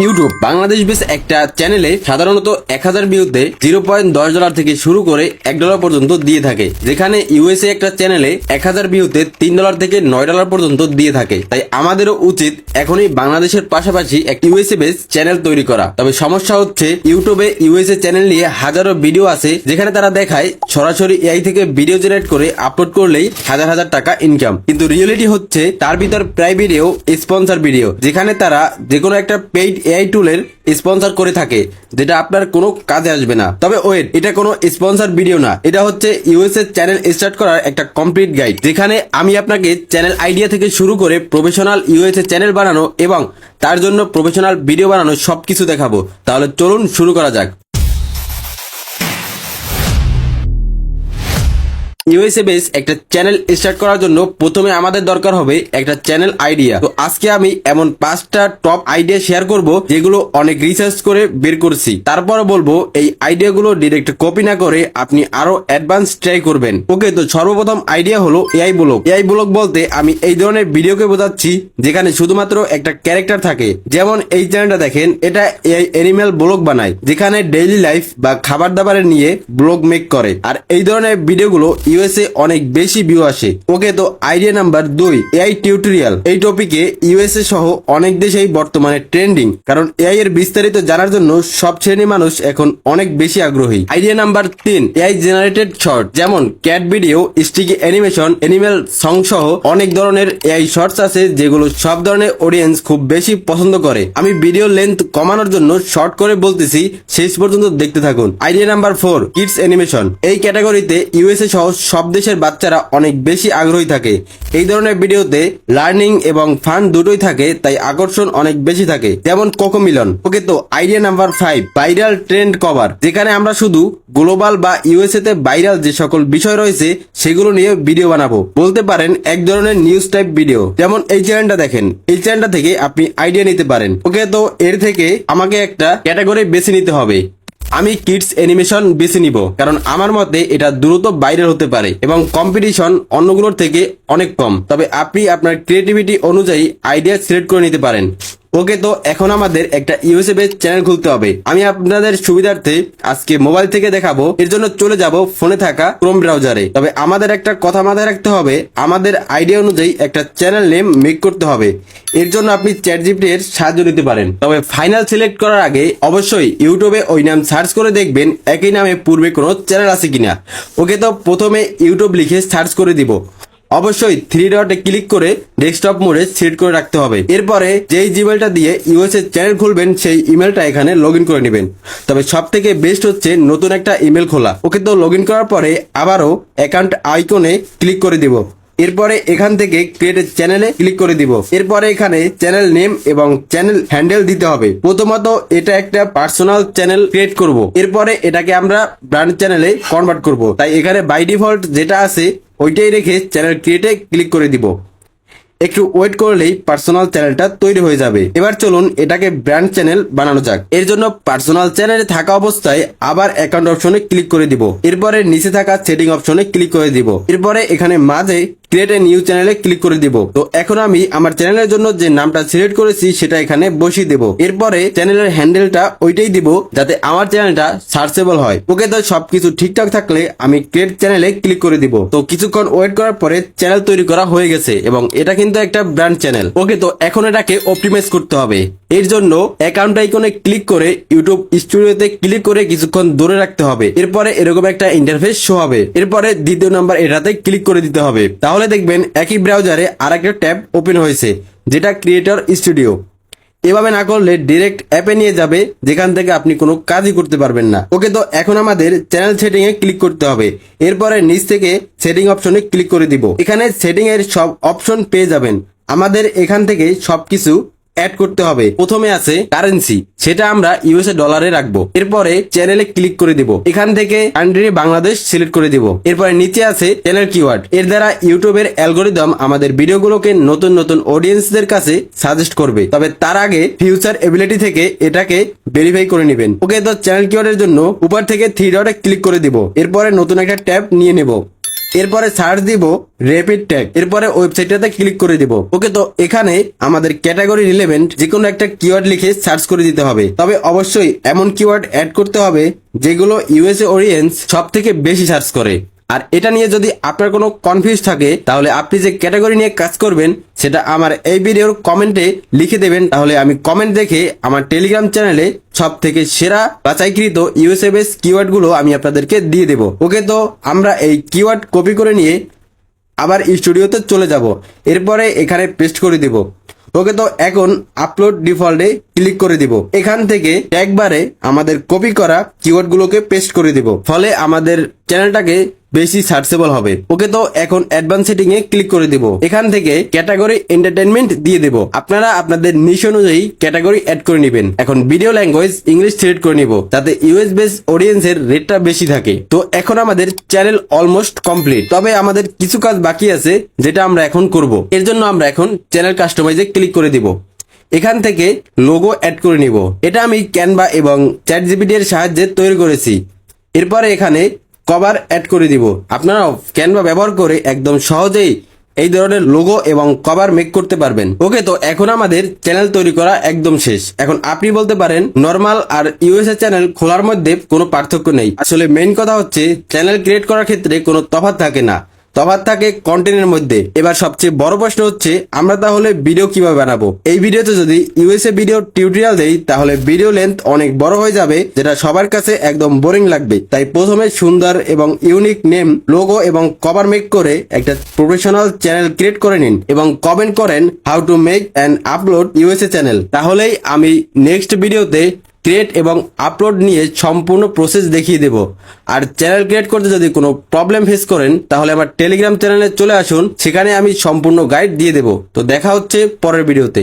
YouTube Bangladesh base একটা চ্যানেলে সাধারণত 1000 ভিউতে $0.10 থেকে শুরু করে $1 পর্যন্ত দিয়ে থাকে, যেখানে ইউএসএ একটা চ্যানেলে 1000 ভিউতে $3 থেকে $9 পর্যন্ত দিয়ে থাকে। তাই আমাদেরও উচিত এখনই বাংলাদেশের পাশাপাশি একটা ইউএসএ বেস চ্যানেল তৈরি করা। তবে সমস্যা হচ্ছে ইউটিউবে ইউএসএ চ্যানেল নিয়ে হাজারো ভিডিও আছে, যেখানে তারা দেখায় সরাসরি এআই থেকে ভিডিও জেনারেট করে আপলোড করলেই হাজার হাজার টাকা ইনকাম, কিন্তু রিয়েলিটি হচ্ছে তার ভিতর প্রায় ভিডিও স্পন্সর ভিডিও, যেখানে তারা যেকোনো একটা পেইড এআই টুলের স্পন্সর করে থাকে, যেটা আপনার কোনো কাজে আসবে না। তবে ওয়েট, এটা কোনো স্পন্সর ভিডিও না, এটা হচ্ছে ইউএসএ চ্যানেল স্টার্ট করার একটা কমপ্লিট গাইড, যেখানে আমি আপনাকে চ্যানেল আইডিয়া থেকে শুরু করে প্রফেশনাল ইউএসএ চ্যানেল বানানো এবং তার জন্য প্রফেশনাল ভিডিও বানানো সবকিছু দেখাবো। তাহলে চলুন শুরু করা যাক। ইউএসএ বেস একটা চ্যানেল স্টার্ট করার জন্য প্রথমে আমাদের দরকার হবে একটা চ্যানেল আইডিয়া। তো আজকে আমি এমন 5টা টপ আইডিয়া শেয়ার করব যেগুলো অনেক রিসার্চ করে বের করছি। তারপর বলবো এই আইডিয়াগুলো ডিরেক্ট কপি না করে আপনি আরো অ্যাডভান্স ট্রাই করবেন। ওকে, তো সর্বপ্রথম আইডিয়া হলো এআই ব্লগ। এআই ব্লগ বলতে আমি এই ধরনের ভিডিওকে বোঝাচ্ছি যেখানে শুধুমাত্র একটা ক্যারেক্টার থাকে। যেমন এই চ্যানেলটা দেখেন, এটা এআই অ্যানিমেল ব্লগ বানায়, যেখানে ডেইলি লাইফ বা খাবার দাবারের নিয়ে ব্লগ মেক করে। আর এই ধরনের ভিডিওগুলো ইউএসএ অনেক বেশি ভিউ আসে। ওকে, তো আইডিয়া নাম্বার 2, এআই টিউটোরিয়াল। এই টপিকে ইউএসএ সহ অনেক দেশেই বর্তমানে ট্রেন্ডিং, কারণ এআই এর বিস্তারিত জানার জন্য সব শ্রেণীর মানুষ এখন অনেক বেশি আগ্রহী। Idea number 3, AI generated short, যেমন cat video, sticky animation, animal song সহ অনেক ধরনের এআই শর্টস আছে, যেগুলো সব ধরনের অডিয়েন্স খুব বেশি পছন্দ করে। আমি ভিডিও লেন্থ কমানোর জন্য শর্ট করে বলতেছি, শেষ পর্যন্ত দেখতে থাকুন। Idea number 4, kids animation. এই ক্যাটাগরিতে ইউএসএ সহ সব দেশের বাচ্চারা অনেক বেশি আগ্রহী থাকে। এই ধরনের ভিডিওতে লার্নিং এবং ফান দুটোই থাকে, তাই আকর্ষণ অনেক বেশি থাকে, যেমন কোকোমিলন। ওকে, তো idea number 5, viral trend cover, যেখানে আমরা শুধু গ্লোবাল বা ইউএসএ তে ভাইরাল যে সকল বিষয় রয়েছে সেগুলো নিয়ে ভিডিও বানাবো। বলতে পারেন এক ধরনের নিউজ টাইপ ভিডিও। যেমন এই চ্যানেলটা দেখেন, এই চ্যানেলটা থেকে আপনি আইডিয়া নিতে পারেন। ওকে, তো এর থেকে আমাকে একটা ক্যাটাগরি বেছে নিতে হবে। আমি কিডস অ্যানিমেশন বেছে নিব, কারণ আমার মতে এটা দ্রুত ভাইরাল হতে পারে এবং কম্পিটিশন অন্যগুলোর থেকে অনেক কম। তবে আপনি আপনার ক্রিয়েটিভিটি অনুযায়ী আইডিয়া সিলেক্ট করে নিতে পারেন। ওকে, তো এখন আমাদের একটা ইউএসএ বেস চ্যানেল খুলতে হবে। আমি আপনাদের সুবিধার্থে আজকে মোবাইল থেকে দেখাবো, এর জন্য চলে যাব ফোনে থাকা ক্রোম ব্রাউজারে। তবে আমাদের একটা কথা মাথায় রাখতে হবে, আমাদের আইডিয়া অনুযায়ী একটা চ্যানেল নেম মেক করতে হবে। এর জন্য আপনি চ্যাটজিপিটি এর সাহায্য নিতে পারেন। তবে ফাইনাল সিলেক্ট করার আগে অবশ্যই ইউটিউবে ওই নাম সার্চ করে দেখবেন একই নামে পূর্বে কোনো চ্যানেল আছে কিনা। ওকে, তো প্রথমে ইউটিউব লিখে সার্চ করে দিব। অবশ্যই 3 ডটে ক্লিক করে ডেস্কটপ মোডে সেট করে রাখতে হবে। এরপরে যেই জিমেলটা দিয়ে ইউএসএ চ্যানেল খুলবেন সেই ইমেলটা এখানে লগ ইন করে নেবেন। তবে সব থেকে বেস্ট হচ্ছে নতুন একটা ইমেল খোলা। ওকে, তো লগ ইন করার পরে আবারও অ্যাকাউন্ট আইকনে ক্লিক করে দিব। এরপরে এখান থেকে ক্রিয়েট চ্যানেলে ক্লিক করে দিব। এরপরে এখানে চ্যানেল নেম এবং চ্যানেল হ্যান্ডেল দিতে হবে। প্রথমত এটা একটা পার্সোনাল চ্যানেল ক্রিয়েট করব, এরপরে এটাকে আমরা ব্র্যান্ড চ্যানেলে কনভার্ট করব। তাই এখানে বাই ডিফল্ট যেটা আছে ওইটাই রেখে চ্যানেল ক্রিয়েটে ক্লিক করে দিব। একটু ওয়েট করলেই পার্সোনাল চ্যানেলটা তৈরি হয়ে যাবে। এবার চলুন এটাকে ব্র্যান্ড চ্যানেল বানানো যাক। এর জন্য পার্সোনাল চ্যানেলে থাকা অবস্থায় আবার অ্যাকাউন্ট অপশনে ক্লিক করে দিব। এরপরে নিচে থাকা সেটিং অপশনে ক্লিক করে দিব। এরপরে এখানে মাঝে ক্রিয়েট এ নিউ চ্যানেলে ক্লিক করে দিব। তো এখন আমি আমার চ্যানেলের জন্য যে নামটা সিলেক্ট করেছি সেটা এখানে বসিয়ে দেব। এরপরে চ্যানেলের হ্যান্ডেলটা ওইটাই দিব যাতে আমার চ্যানেলটা সার্চেবল হয়। ওকে, তো সবকিছু ঠিকঠাক থাকলে আমি ক্রিয়েট চ্যানেলে ক্লিক করে দিব। তো কিছুক্ষণ ওয়েট করার পরে চ্যানেল তৈরি করা হয়ে গেছে এবং এটা কিন্তু একটা ব্র্যান্ড চ্যানেল। ওকে, তো এখন এটাকে অপটিমাইজ করতে হবে। এর জন্য অ্যাকাউন্ট আইকনে ক্লিক করে ইউটিউব স্টুডিওতে ক্লিক করে কিছুক্ষণ ধরে রাখতে হবে। এরপরে এরকম একটা ইন্টারফেস শো হবে। এরপরে দ্বিতীয় নাম্বার এটাতে ক্লিক করে দিতে হবে। তাহলে দেখবেন একই ব্রাউজারে আরেকটা ট্যাব ওপেন হয়েছে, যেটা ক্রিয়েটর স্টুডিও। এভাবে না করলে ডিরেক্ট অ্যাপে নিয়ে যাবে, যেখান থেকে আপনি কোনো কাজই করতে পারবেন না। ওকে, তো এখন আমাদের চ্যানেল সেটিং এ ক্লিক করতে হবে। এরপরে নিচ থেকে সেটিং অপশনে ক্লিক করে দিব। এখানে সেটিং এর সব অপশন পেয়ে যাবেন। আমাদের এখান থেকে সবকিছু অ্যাড করতে হবে। প্রথমে আছে কারেন্সি, সেটা আমরা ইউএসএ ডলারে রাখবো। এরপরে চ্যানেলে ক্লিক করে দিব। এখান থেকে কান্ট্রি বাংলাদেশ সিলেক্ট করে দিব। এরপরে নিচে আছে চ্যানেল কিওয়ার্ড। এর দ্বারা ইউটিউবের অ্যালগোরিদম আমাদের ভিডিওগুলোকে নতুন নতুন অডিয়েন্সদের কাছে সাজেস্ট করবে। তবে তার আগে ফিউচার এবিলিটি থেকে এটাকে ভেরিফাই করে নেবেন। ওকে, তো চ্যানেল কিওয়ার্ডের জন্য উপর থেকে 3 ডটে ক্লিক করে দিব। এরপরে নতুন একটা ট্যাব নিয়ে নেব। এরপরে সার্চ দিব র্যাপিড ট্যাগ, এরপরে ওয়েবসাইটটাতে ক্লিক করে দিব। ওকে, তো এখানে আমাদের ক্যাটাগরি রিলেভেন্ট যে কোনো একটা কিওয়ার্ড লিখে সার্চ করে দিতে হবে। তবে অবশ্যই এমন কিওয়ার্ড অ্যাড করতে হবে যেগুলো ইউএসএ অডিয়েন্স সব থেকে বেশি সার্চ করে। আর এটা নিয়ে যদি আপনার কোনো কনফিউজ থাকে তাহলে আপনি যে ক্যাটাগরি নিয়ে কাজ করবেন সেটা আমার এই ভিডিওর কমেন্টে লিখে দেবেন, তাহলে আমি কমেন্ট দেখে আমার টেলিগ্রাম চ্যানেলে সব থেকে সেরা বাছাইকৃত ইউএসএ বেস কিওয়ার্ড গুলো আমি আপনাদেরকে দিয়ে দেব। ওকে, তো আমরা এই কিওয়ার্ড কপি করে নিয়ে আবার স্টুডিওতে চলে যাব, এরপরে এখানে পেস্ট করে দিব। ওকে, তো এখন আপলোড ডিফল্টে ক্লিক করে দিব। এখান থেকে একবারে আমাদের কপি করা কিওয়ার্ড গুলোকে পেস্ট করে দিব, ফলে আমাদের চ্যানেলটাকে বেশি সার্চেবল হবে। ওকে, তো এখন অ্যাডভান্স সেটিং এ ক্লিক করে দিব। এখান থেকে ক্যাটাগরি এন্টারটেনমেন্ট দিয়ে দেব। আপনারা আপনাদের নিশ অনুযায়ী ক্যাটাগরি অ্যাড করে নেবেন। এখন ভিডিও ল্যাঙ্গুয়েজ ইংলিশ সিলেক্ট করে নিব, যাতে ইউএস বেস অডিয়েন্সের রেটটা বেশি থাকে। তো এখন আমাদের চ্যানেল অলমোস্ট কমপ্লিট, তবে আমাদের কিছু কাজ বাকি আছে যেটা আমরা এখন করব। এর জন্য আমরা এখন চ্যানেল কাস্টমাইজে ক্লিক করে দিব। এখান থেকে লোগো অ্যাড করে নিব। এটা আমি ক্যানভা এবং চ্যাটজিপিটি এর সাহায্যে তৈরি করেছি। এরপরে এখানে কভার অ্যাড করে দিব। আপনারাও ক্যানভা ব্যবহার করে একদম সহজেই এই ধরনের লোগো এবং কভার মেক করতে পারবেন। ওকে, তো এখন আমাদের চ্যানেল তৈরি করা একদম শেষ। এখন আপনি বলতে পারেন নরমাল আর ইউএসএ চ্যানেল খোলার মধ্যে কোনো পার্থক্য নেই। আসলে মেইন কথা হচ্ছে চ্যানেল ক্রিয়েট করার ক্ষেত্রে কোনো তফাৎ থাকে না, তফাৎ থাকে কন্টেন্টের মধ্যে। এবার সবচেয়ে বড় প্রশ্ন হচ্ছে আমরা তাহলে ভিডিও কিভাবে বানাবো। এই ভিডিওতে যদি ইউএসএ ভিডিও টিউটোরিয়াল দেই তাহলে ভিডিও লেন্থ অনেক বড় হয়ে যাবে, যেটা সবার কাছে একদম বোরিং লাগবে। তাই প্রথমে সুন্দর এবং ইউনিক নেম, লোগো এবং কভার মেক করে একটা প্রফেশনাল চ্যানেল ক্রিয়েট করে নিন এবং কমেন্ট করেন how to make and upload USA channel. তাহলেই আমি নেক্সট ভিডিওতে ক্রিয়েট এবং আপলোড নিয়ে সম্পূর্ণ প্রসেস দেখিয়ে দেব। আর চ্যানেল ক্রিয়েট করতে যদি কোনো প্রবলেম ফেস করেন তাহলে আমার টেলিগ্রাম চ্যানেলে চলে আসুন, সেখানে আমি সম্পূর্ণ গাইড দিয়ে দেব। তো দেখা হচ্ছে পরের ভিডিওতে।